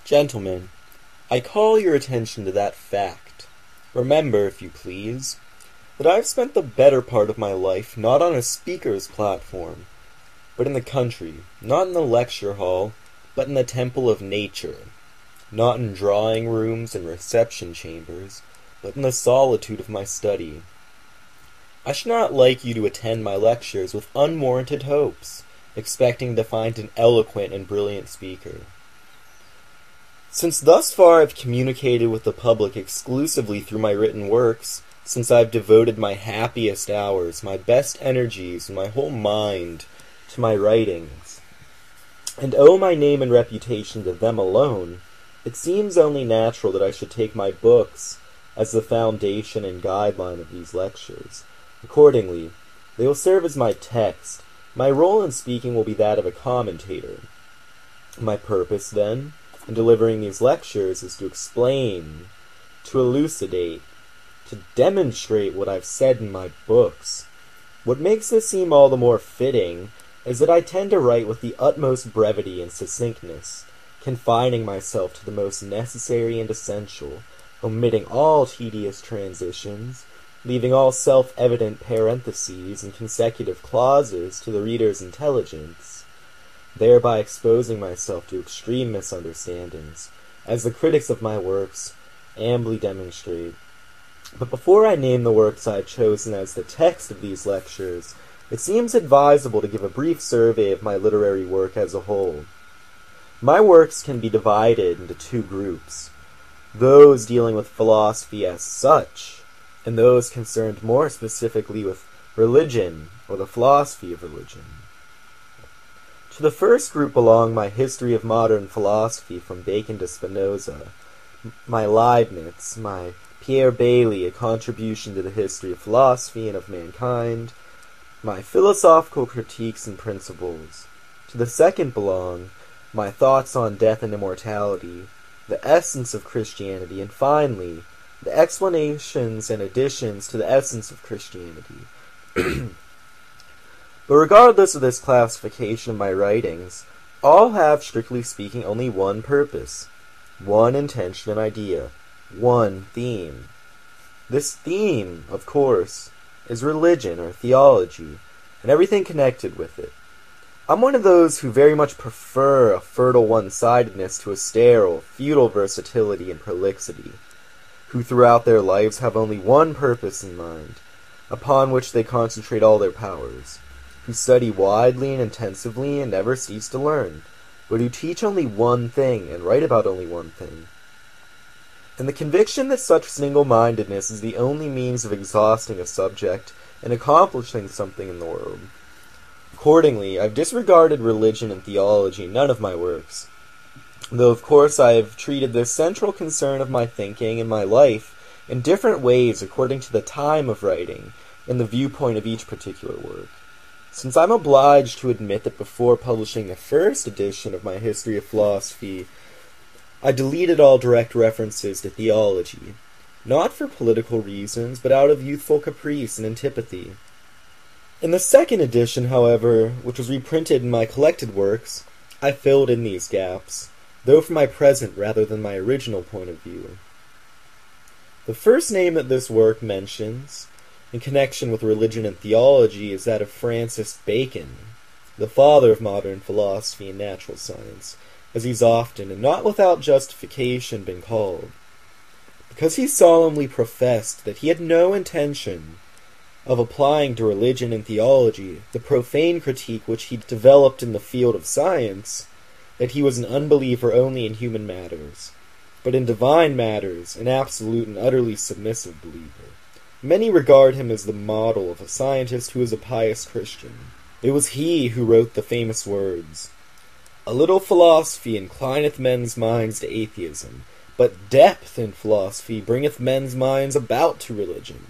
Gentlemen, I call your attention to that fact. Remember, if you please, that I've spent the better part of my life not on a speaker's platform, but in the country, not in the lecture hall, but in the temple of nature, not in drawing rooms and reception chambers, but in the solitude of my study. I should not like you to attend my lectures with unwarranted hopes, expecting to find an eloquent and brilliant speaker. Since thus far I've communicated with the public exclusively through my written works, since I've devoted my happiest hours, my best energies, and my whole mind to my writings, and owe my name and reputation to them alone, it seems only natural that I should take my books as the foundation and guideline of these lectures. Accordingly, they will serve as my text. My role in speaking will be that of a commentator. My purpose, then, in delivering these lectures is to explain, to elucidate, to demonstrate what I've said in my books. What makes this seem all the more fitting is that I tend to write with the utmost brevity and succinctness, confining myself to the most necessary and essential, omitting all tedious transitions, leaving all self-evident parentheses and consecutive clauses to the reader's intelligence, thereby exposing myself to extreme misunderstandings, as the critics of my works amply demonstrate. But before I name the works I have chosen as the text of these lectures, it seems advisable to give a brief survey of my literary work as a whole. My works can be divided into two groups, those dealing with philosophy as such, and those concerned more specifically with religion, or the philosophy of religion. To the first group belong my history of modern philosophy from Bacon to Spinoza, my Leibniz, my Pierre Bailly, a contribution to the history of philosophy and of mankind, my philosophical critiques and principles. To the second belong my thoughts on death and immortality, the essence of Christianity, and finally, the explanations and additions to the essence of Christianity. But regardless of this classification of my writings, all have, strictly speaking, only one purpose, one intention and idea, one theme. This theme, of course, is religion or theology, and everything connected with it. I'm one of those who very much prefer a fertile one-sidedness to a sterile, futile versatility and prolixity, who throughout their lives have only one purpose in mind, upon which they concentrate all their powers, who study widely and intensively and never cease to learn, but who teach only one thing and write about only one thing. And the conviction that such single-mindedness is the only means of exhausting a subject and accomplishing something in the world. Accordingly, I've disregarded religion and theology in none of my works, though of course I have treated this central concern of my thinking and my life in different ways according to the time of writing and the viewpoint of each particular work. Since I'm obliged to admit that before publishing the first edition of my History of Philosophy, I deleted all direct references to theology, not for political reasons, but out of youthful caprice and antipathy. In the second edition, however, which was reprinted in my collected works, I filled in these gaps, though from my present rather than my original point of view. The first name that this work mentions, in connection with religion and theology, is that of Francis Bacon, the father of modern philosophy and natural science, as he's often, and not without justification, been called, because he solemnly professed that he had no intention of applying to religion and theology the profane critique which he developed in the field of science, that he was an unbeliever only in human matters, but in divine matters an absolute and utterly submissive believer. Many regard him as the model of a scientist who is a pious Christian. It was he who wrote the famous words, "A little philosophy inclineth men's minds to atheism, but depth in philosophy bringeth men's minds about to religion."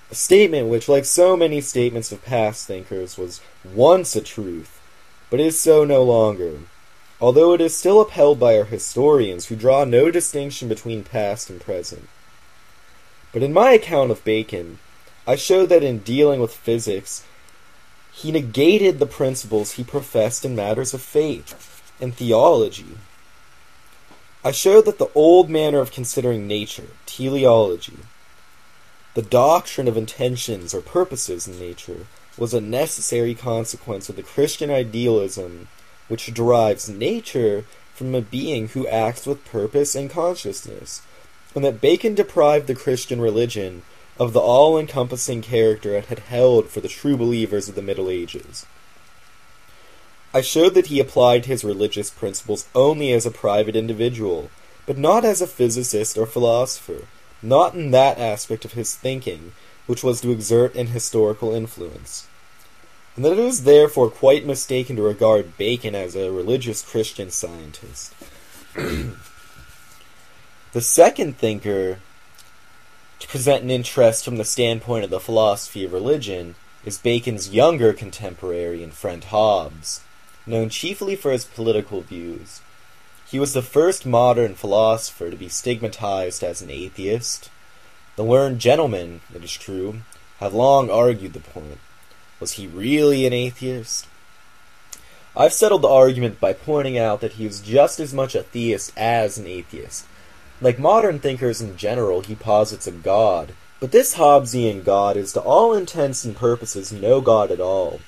A statement which, like so many statements of past thinkers, was once a truth, but is so no longer, although it is still upheld by our historians who draw no distinction between past and present. But in my account of Bacon, I show that in dealing with physics, he negated the principles he professed in matters of faith and theology. I showed that the old manner of considering nature, teleology, the doctrine of intentions or purposes in nature, was a necessary consequence of the Christian idealism which derives nature from a being who acts with purpose and consciousness, and that Bacon deprived the Christian religion of the all-encompassing character it had held for the true believers of the Middle Ages. I showed that he applied his religious principles only as a private individual, but not as a physicist or philosopher, not in that aspect of his thinking which was to exert an historical influence, and that it was therefore quite mistaken to regard Bacon as a religious Christian scientist. The second thinker to present an interest from the standpoint of the philosophy of religion is Bacon's younger contemporary and friend Hobbes, known chiefly for his political views. He was the first modern philosopher to be stigmatized as an atheist. The learned gentlemen, it is true, have long argued the point. Was he really an atheist? I've settled the argument by pointing out that he was just as much a theist as an atheist. Like modern thinkers in general, he posits a God, but this Hobbesian God is to all intents and purposes no God at all.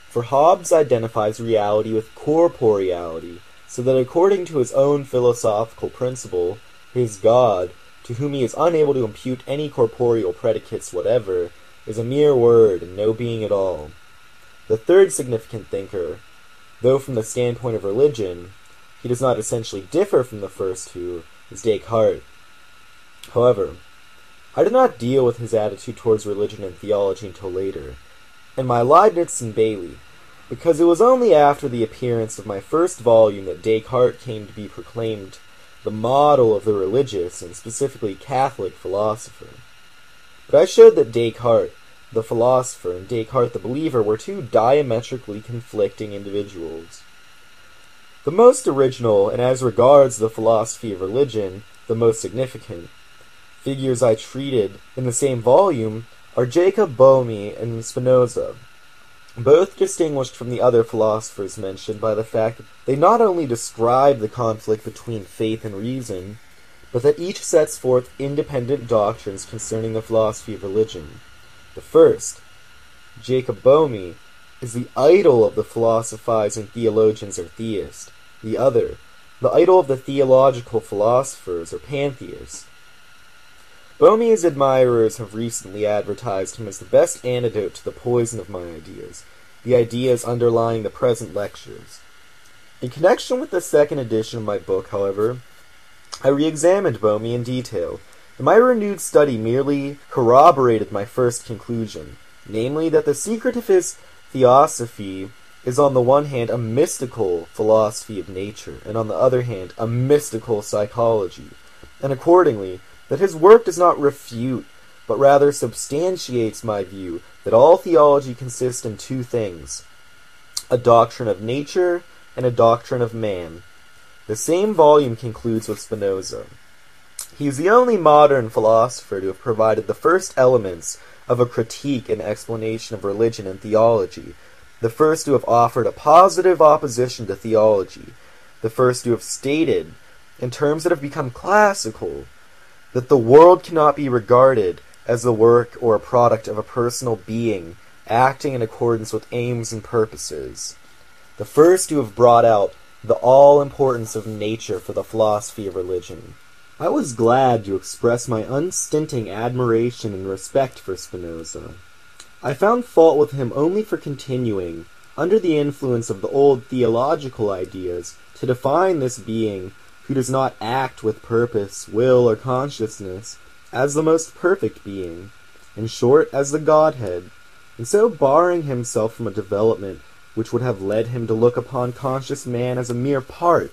For Hobbes identifies reality with corporeality, so that according to his own philosophical principle, his God, to whom he is unable to impute any corporeal predicates whatever, is a mere word and no being at all. The third significant thinker, though from the standpoint of religion, he does not essentially differ from the first two, is Descartes. However, I did not deal with his attitude towards religion and theology until later, in my Leibniz and Bailey, because it was only after the appearance of my first volume that Descartes came to be proclaimed the model of the religious, and specifically Catholic, philosopher. But I showed that Descartes, the philosopher, and Descartes, the believer, were two diametrically conflicting individuals. The most original, and as regards the philosophy of religion, the most significant, figures I treated in the same volume are Jakob, Bohme, and Spinoza, both distinguished from the other philosophers mentioned by the fact that they not only describe the conflict between faith and reason, but that each sets forth independent doctrines concerning the philosophy of religion. The first, Jakob Bohme, is the idol of the philosophizing theologians or theists. The other, the idol of the theological philosophers or pantheists. Bohme's admirers have recently advertised him as the best antidote to the poison of my ideas, the ideas underlying the present lectures. In connection with the second edition of my book, however, I re-examined Bohme in detail, and my renewed study merely corroborated my first conclusion, namely that the secret of his theosophy is on the one hand a mystical philosophy of nature, and on the other hand a mystical psychology, and accordingly that his work does not refute, but rather substantiates my view that all theology consists in two things, a doctrine of nature and a doctrine of man. The same volume concludes with Spinoza. He is the only modern philosopher to have provided the first elements of a critique and explanation of religion and theology, the first to have offered a positive opposition to theology, the first to have stated, in terms that have become classical, that the world cannot be regarded as the work or a product of a personal being acting in accordance with aims and purposes, the first to have brought out the all-importance of nature for the philosophy of religion. I was glad to express my unstinting admiration and respect for Spinoza. I found fault with him only for continuing, under the influence of the old theological ideas, to define this being who does not act with purpose, will, or consciousness, as the most perfect being, in short, as the Godhead, and so barring himself from a development which would have led him to look upon conscious man as a mere part,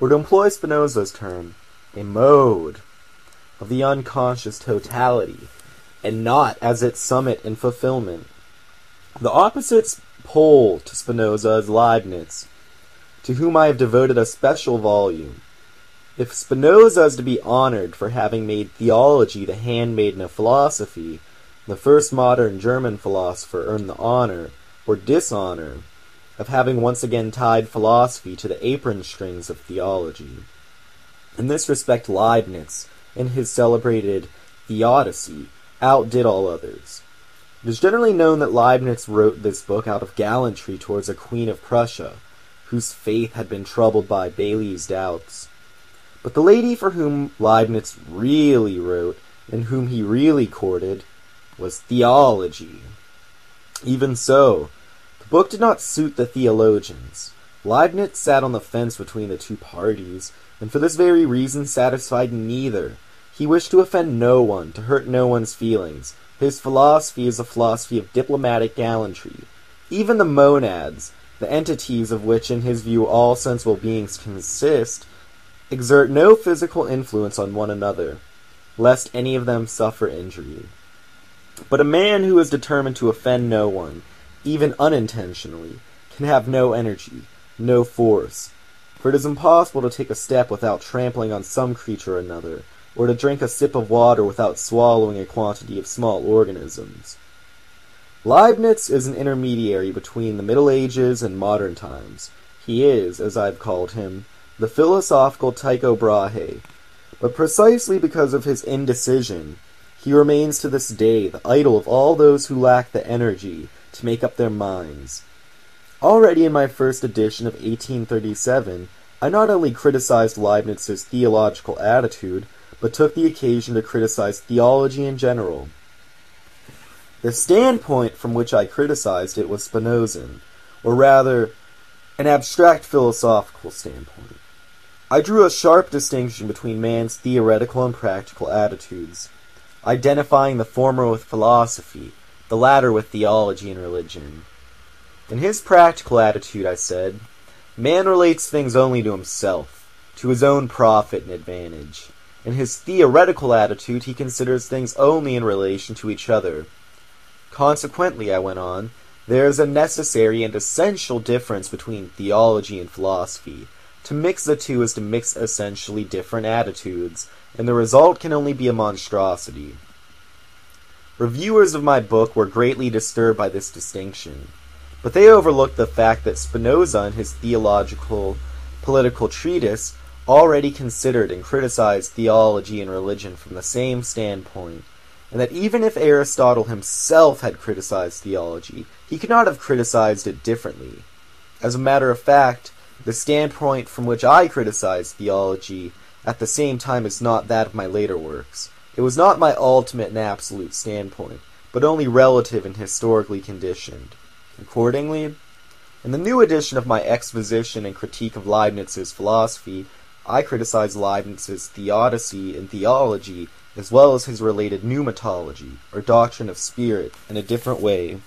or to employ Spinoza's term, a mode of the unconscious totality, and not as its summit and fulfillment. The opposite pole to Spinoza is Leibniz, to whom I have devoted a special volume. If Spinoza is to be honored for having made theology the handmaiden of philosophy, the first modern German philosopher earned the honor, or dishonor, of having once again tied philosophy to the apron strings of theology. In this respect, Leibniz, in his celebrated theodicy, outdid all others. It is generally known that Leibniz wrote this book out of gallantry towards a queen of Prussia, whose faith had been troubled by Bailey's doubts. But the lady for whom Leibniz really wrote, and whom he really courted, was theology. Even so, the book did not suit the theologians. Leibniz sat on the fence between the two parties, and for this very reason satisfied neither. He wished to offend no one, to hurt no one's feelings. His philosophy is a philosophy of diplomatic gallantry. Even the monads, the entities of which in his view all sensible beings consist, exert no physical influence on one another, lest any of them suffer injury. But a man who is determined to offend no one, even unintentionally, can have no energy, no force, for it is impossible to take a step without trampling on some creature or another, or to drink a sip of water without swallowing a quantity of small organisms. Leibniz is an intermediary between the Middle Ages and modern times. He is, as I've called him, the philosophical Tycho Brahe, but precisely because of his indecision, he remains to this day the idol of all those who lack the energy to make up their minds. Already in my first edition of 1837, I not only criticized Leibniz's theological attitude, but took the occasion to criticize theology in general. The standpoint from which I criticized it was Spinozan, or rather, an abstract philosophical standpoint. I drew a sharp distinction between man's theoretical and practical attitudes, identifying the former with philosophy, the latter with theology and religion. In his practical attitude, I said, man relates things only to himself, to his own profit and advantage. In his theoretical attitude, he considers things only in relation to each other. Consequently, I went on, there is a necessary and essential difference between theology and philosophy. To mix the two is to mix essentially different attitudes, and the result can only be a monstrosity. Reviewers of my book were greatly disturbed by this distinction, but they overlooked the fact that Spinoza in his theological political treatise already considered and criticized theology and religion from the same standpoint, and that even if Aristotle himself had criticized theology, he could not have criticized it differently. As a matter of fact, the standpoint from which I criticized theology at the same time is not that of my later works. It was not my ultimate and absolute standpoint, but only relative and historically conditioned. Accordingly, in the new edition of my exposition and critique of Leibniz's philosophy, I criticize Leibniz's theodicy and theology, as well as his related pneumatology, or doctrine of spirit, in a different way.